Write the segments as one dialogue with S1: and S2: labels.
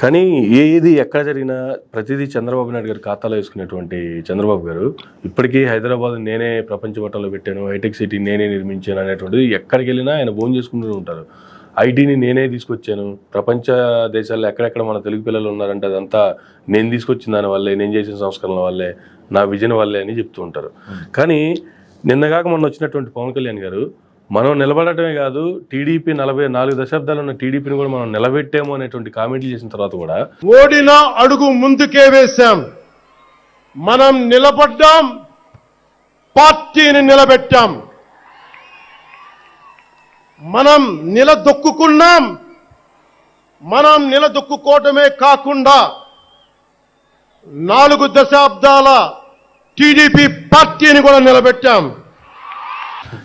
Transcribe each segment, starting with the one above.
S1: కానీ ఏది ఎక్కడ జరిగినా ప్రతిదీ చంద్రబాబు నాయుడు గారి ఖాతాలో వేసుకునేటువంటి చంద్రబాబు గారు ఇప్పటికీ హైదరాబాద్ నేనే ప్రపంచ పటంలో పెట్టాను, హైటెక్ సిటీ నేనే నిర్మించాను అనేటువంటిది ఎక్కడికి వెళ్ళినా ఆయన ఫోన్ చేసుకుంటూ ఉంటారు. ఐటీని నేనే తీసుకొచ్చాను, ప్రపంచ దేశాల్లో ఎక్కడెక్కడ మన తెలుగు పిల్లలు ఉన్నారంటే అదంతా నేను తీసుకొచ్చిన దాని వల్లే, నేను చేసిన సంస్కరణల వల్లే, నా విజన్ వల్లే అని చెప్తూ ఉంటారు. కానీ నిన్నగాక మొన్న వచ్చినటువంటి పవన్ కళ్యాణ్ గారు మనం నిలబడటమే కాదు, టీడీపీ 44 దశాబ్దాలు ఉన్న టీడీపీని కూడా మనం నిలబెట్టాము అనేటువంటి కామెంట్లు చేసిన తర్వాత కూడా
S2: ఓడిన అడుగు ముందుకే వేశాం, మనం నిలబడ్డాం, పార్టీని నిలబెట్టాం, మనం నిలదొక్కుకున్నాం. మనం నిలదొక్కుకోవటమే కాకుండా 4 దశాబ్దాల టీడీపీ పార్టీని కూడా నిలబెట్టాం.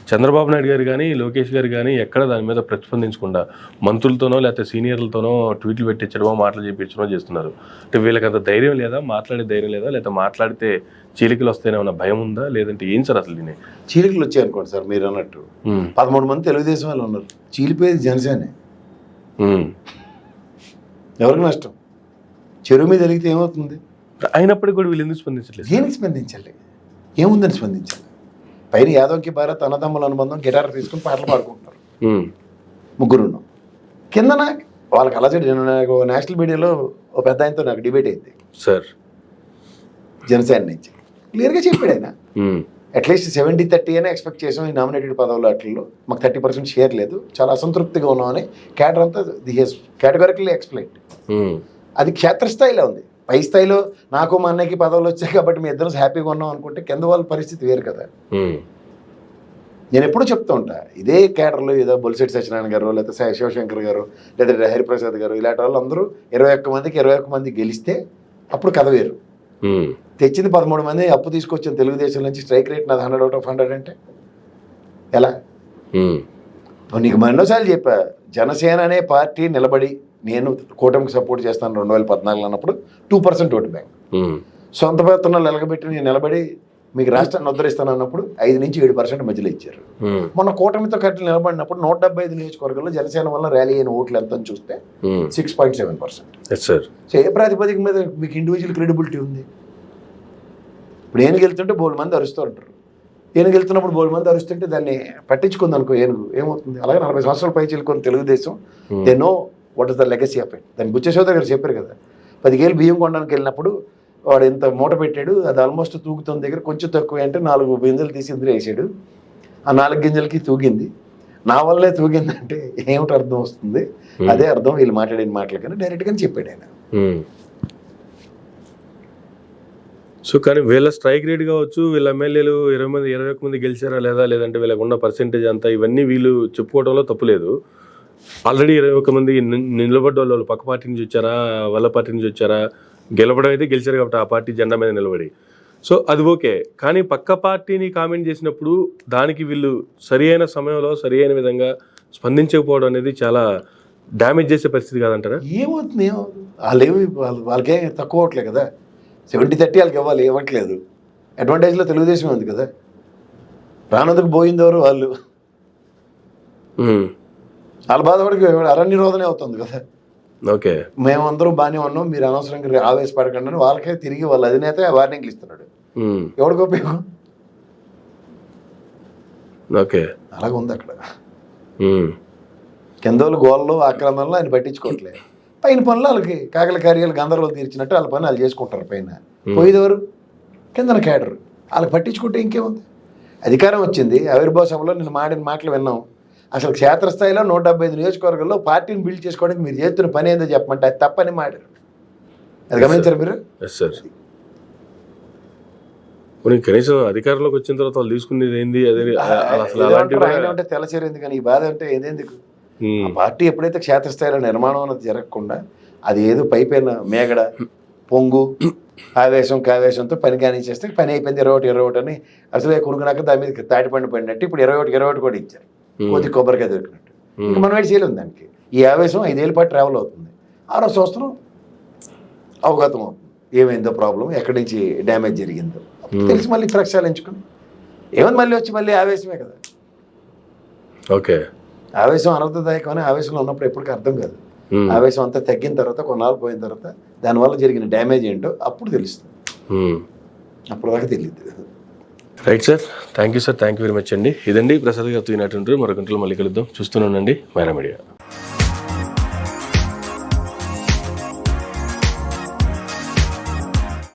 S1: చంద్రబాబు నాయుడు గారు కానీ లోకేష్ గారు కానీ ఎక్కడ దాని మీద ప్రతిస్పందించకుండా మంత్రులతోనో లేకపోతే సీనియర్లతోనో ట్వీట్లు పెట్టించడమో మాటలు చెప్పించడమో చేస్తున్నారు. అంటే వీళ్ళకి అంత ధైర్యం లేదా, మాట్లాడే ధైర్యం లేదా, లేకపోతే మాట్లాడితే చీలికలు వస్తాయనే భయం ఉందా, లేదంటే ఏం సార్ అసలు దీని
S3: చీలికలు వచ్చాయి అనుకోండి సార్, మీరు అన్నట్టు 13 మంది తెలుగుదేశం వాళ్ళు ఉన్నారు, చీలిపోయేది జనసేనే. ఎవరికి నష్టం? చెరువు మీద వెలిగితే ఏమవుతుంది?
S1: అయినప్పటికీ కూడా వీళ్ళు ఎందుకు స్పందించలేదు?
S3: దేనికి స్పందించాలి? ఏముందని స్పందించాలి? పైన యాదవ్కి భారత్ అన్నదమ్ముల అనుబంధం, గిటార్ తీసుకుని పాటలు పాడుకుంటున్నారు, ముగ్గురున్నాం. కిందన వాళ్ళకి అలా నేషనల్ మీడియాలో ఒక పెద్ద ఆయనతో నాకు డిబేట్ అయింది
S1: సార్,
S3: జనసేన నుంచి. క్లియర్గా చెప్పాడు ఆయన, అట్లీస్ట్ 70-30 అనే ఎక్స్పెక్ట్ చేసాం ఈ నామినేటెడ్ పదవులు. వాటిల్లో మాకు 30% షేర్ లేదు, చాలా అసంతృప్తిగా ఉన్నామని క్యాడర్ అంతా ది హెస్ కేటగారికల్లీ ఎక్స్ప్లెయిన్. అది క్షేత్రస్థాయిలో ఉంది. పై స్థాయిలో నాకు మా అన్నయ్యకి పదవులు వచ్చాయి కాబట్టి మీ ఇద్దరం హ్యాపీగా ఉన్నాం అనుకుంటే కింద వాళ్ళ పరిస్థితి వేరు కదా. నేను ఎప్పుడు చెప్తూ ఉంటా, ఇదే కేడర్లో ఏదో బొలిశెట్టి సత్యనారాయణ గారు, లేకపోతే శివశంకర్ గారు, లేదా హరిప్రసాద్ గారు, ఇలాంటి వాళ్ళు అందరూ 21 మంది గెలిస్తే అప్పుడు కథ వేరు. తెచ్చింది 13 మంది, అప్పు తీసుకొచ్చిన తెలుగుదేశం నుంచి, స్ట్రైక్ రేట్ నాది 100 out of 100 అంటే ఎలా? నీకు మరోసార్లు చెప్పా, జనసేన అనే పార్టీ నిలబడి నేను కూటమికి సపోర్ట్ చేస్తాను 2014 అన్నప్పుడు 2% ఓటు బ్యాంక్, సొంత పత్రాలు నిలబెట్టి నేను నిలబడి మీకు రాష్ట్రాన్ని ఉద్ధరిస్తాను అన్నప్పుడు 5 నుంచి 7% మధ్యలో ఇచ్చారు. మొన్న కూటమితో కట్టి నిలబడినప్పుడు 175 నియోజకవర్గాల్లో జనసేన వల్ల ర్యాలీ అయిన ఓట్లు ఎంత అని చూస్తే 6.7%. సో ఏ ప్రాతిపదిక మీద మీకు ఇండివిజువల్ క్రెడిబిలిటీ ఉంది? ఇప్పుడు ఏనుగు వెళ్తుంటే 3 మంది అరుస్తూ ఉంటారు, ఏనుగు వెళ్తున్నప్పుడు 3 మంది అరుస్తుంటే దాన్ని పట్టించుకుంది అనుకో ఏనుగు, ఏమవుతుంది? అలాగే 40 సంవత్సరాల పై చిలుకొని Telugu Desam, they know what is the legacy of it. దాన్ని బుచ్చశోధర్ గారు చెప్పారు కదా, 10 కేలు బియ్యం కొనడానికి వెళ్ళినప్పుడు వాడు ఎంత మూట పెట్టాడు, అది ఆల్మోస్ట్ తూగుతున్న దగ్గర కొంచెం తక్కువ అంటే 4 గింజలు తీసి ఇందులో వేసాడు, ఆ 4 గింజలకి తూగింది, నా వల్లే తూగిందంటే ఏమిటి అర్థం వస్తుంది? అదే అర్థం వీళ్ళు మాట్లాడిన మాటలు కానీ డైరెక్ట్గానే చెప్పాడు ఆయన.
S1: సో కానీ వీళ్ళ స్ట్రైక్ రేట్ కావచ్చు, వీళ్ళ ఎమ్మెల్యేలు 21 మంది గెలిచారా లేదా, లేదంటే వీళ్ళకు ఉన్న పర్సెంటేజ్ అంతా, ఇవన్నీ వీళ్ళు చెప్పుకోవడంలో తప్పు లేదు. ఆల్రెడీ 21 మంది నిలబడ్డ వాళ్ళు పక్క పార్టీ నుంచి వచ్చారా, వాళ్ళ పార్టీ నుంచి వచ్చారా, గెలవడం అయితే గెలిచారు కాబట్టి ఆ పార్టీ జెండా మీద నిలబడి, సో అది ఓకే. కానీ పక్క పార్టీని కామెంట్ చేసినప్పుడు దానికి వీళ్ళు సరి అయిన సమయంలో సరి అయిన విధంగా స్పందించకపోవడం అనేది చాలా డ్యామేజ్ చేసే పరిస్థితి కాదంటారా?
S3: ఏమవుతుంది? వాళ్ళకే తక్కువ అవట్లే కదా, 70-30 వాళ్ళకి ఇవ్వాలి, ఇవ్వట్లేదు. అడ్వాంటేజ్లో తెలుగుదేశం ఉంది కదా, రానందుకు పోయిందెవరు? వాళ్ళు బాధపడికి అరణ్య రోధనే అవుతుంది కదా.
S1: ఓకే,
S3: మేమందరం బాగానే ఉన్నాం, మీరు అనవసరంగా ఆవేశపడకండి అని వాళ్ళకే తిరిగి వాళ్ళ అధినేత వార్నింగ్లు ఇస్తున్నాడు. ఎవరికి ఉపయోగం?
S1: ఓకే,
S3: అలాగే ఉంది అక్కడ. కింద వాళ్ళు గోళ్ళు ఆక్రమణలో ఆయన పట్టించుకోవట్లేదు, పైన పనులు వాళ్ళకి కాకల కార్యాలు గందరగోళం తీర్చినట్టు వాళ్ళ పని వాళ్ళు చేసుకుంటారు. పైన పోయేదెవరు? కిందన క్యాడర్. వాళ్ళకి పట్టించుకుంటే ఇంకేముంది? అధికారం వచ్చింది, ఆవిర్భావ సభలో నేను మాడిన మాటలు విన్నాం. అసలు క్షేత్రస్థాయిలో 175 నియోజకవర్గాల్లో పార్టీని బిల్డ్ చేసుకోవడానికి మీరు చేస్తున్న పని ఏందో చెప్పమంటే అది తప్పని మాడారు. అది గమనించారు మీరు?
S1: కనీసం అధికారంలోకి వచ్చిన తర్వాత వాళ్ళు తీసుకునేది ఏంది?
S3: అంటే తెలచేరింది, కానీ ఈ బాధ అంటే ఏదెందుకు? ఆ పార్టీ ఎప్పుడైతే క్షేత్రస్థాయిలో నిర్మాణం అనేది జరగకుండా అది ఏదో పైపైన మేగడ పొంగు ఆవేశం కావేశంతో పని కానిచ్చేస్తే పని అయిపోయింది 21 అని అసలే కొనుక్కున్నాక దాని మీద తాటిపండు పడినట్టు ఇప్పుడు 21 కూడా ఇచ్చారు, కొద్ది కొబ్బరికాయ దొరికినట్టు. ఇంకా మనం వేడి చేయలేము దానికి. ఈ ఆవేశం 5 ఏళ్ళ పాటు ట్రావెల్ అవుతుంది, 6వ సంవత్సరం అవగతం అవుతుంది ఏమైందో ప్రాబ్లం, ఎక్కడి నుంచి డ్యామేజ్ జరిగిందో తెలిసి మళ్ళీ ప్రక్షాళించుకుని ఏమని మళ్ళీ వచ్చి మళ్ళీ ఆవేశమే కదా.
S1: ఓకే,
S3: ఆవేశం అనర్థదాయకం అని ఆవేశంలో ఉన్నప్పుడు ఎప్పటికీ అర్థం కాదు. ఆవేశం అంతా తగ్గిన తర్వాత కొన్నాళ్ళు పోయిన తర్వాత దానివల్ల జరిగిన డ్యామేజ్ ఏంటో అప్పుడు తెలుస్తుంది. అప్పుడు దాకా తెలియదు.
S1: Right sir, thank you sir, thank you very much అండి. ఇదండి ప్రసాద్ గారితో ఈనాటి మరొక గంటలో మళ్ళీ కలుద్దాం. చూస్తూనే ఉండండి మైరా మీడియా.